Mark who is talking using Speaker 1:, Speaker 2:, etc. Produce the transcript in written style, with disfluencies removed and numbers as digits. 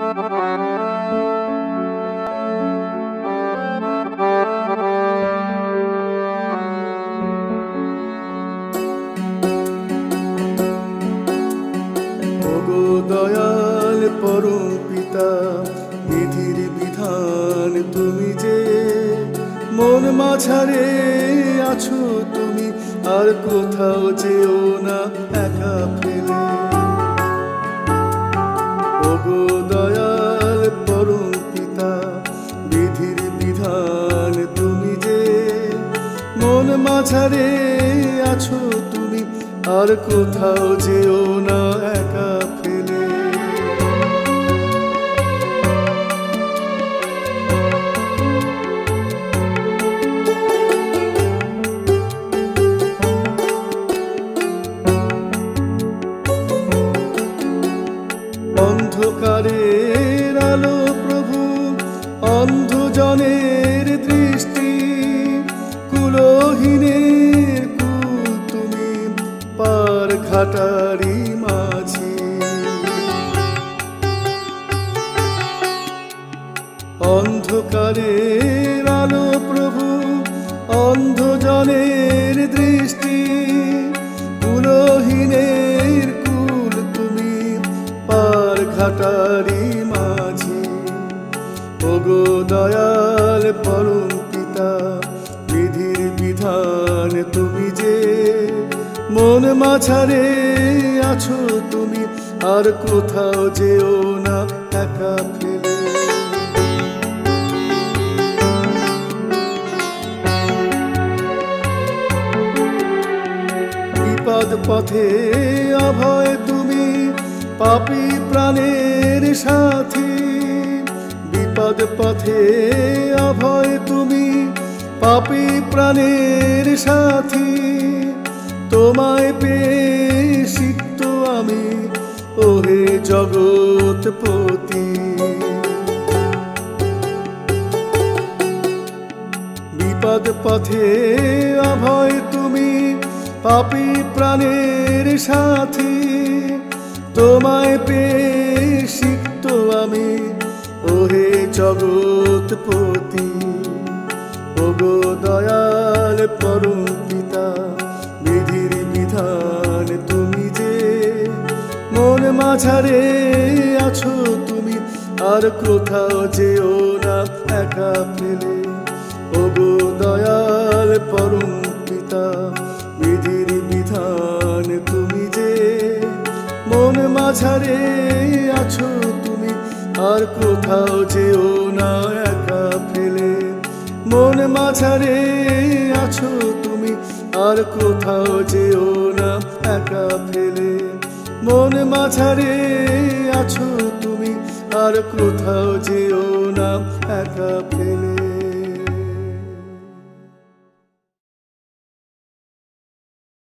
Speaker 1: ওগো দয়াল পরম পিতা, বিধির বিধান তুমি যে, মন মাঝারে আছো তুমি, আর কোথাও যেও না একা ফেলে। ওগো দয়াল পরম পিতা, বিধির বিধান তুমি যে, মন মাঝারে আছো তুমি, আর কোথাও যেও না একা ফেলে। অন্ধকারের আলো প্রভু, অন্ধজনের দৃষ্টি, কুলহীনের কুল তুমি, পার ঘাটারি মাঝি। অন্ধকারের আলো প্রভু, অন্ধজনের দৃষ্টি, কুলহীনের কুল তুমি, পার ঘাটারি মাঝি। ওগো দয়াল পরম পিতা, বিধির বিধান তুমি যে, মন মাঝারে আছো তুমি, আর কোথাও যেও না একা ফেলে। বিপদ পথে অভয় তুমি, পাপী প্রাণের সাথী। বিপদ পথে অভয় তুমি, পাপী প্রাণের সাথী। তোমায় পেয়ে সিক্ত আমি, ওহে জগৎপতি। বিপদ পথে অভয় তুমি, পাপী প্রাণের সাথী। তোমায় পেয়ে সিক্ত আমি, ওহে জগৎপতি। ওগো দয়াল পরম পিতা, বিধির বিধান তুমি যে, মন মাঝারে আছো তুমি, আর কোথাও যেও না একা ফেলে। ওগো দয়াল পরম পিতা, বিধির বিধান তুমি যে, মন মাঝারে আছো তুমি, আর কোথাও যেও না একা ফেলে। মন মাঝারে আছো তুমি, আর কোথাও যেও না একা ফেলে। মন মাঝারে আছো তুমি, আর কোথাও যেও না একা ফেলে।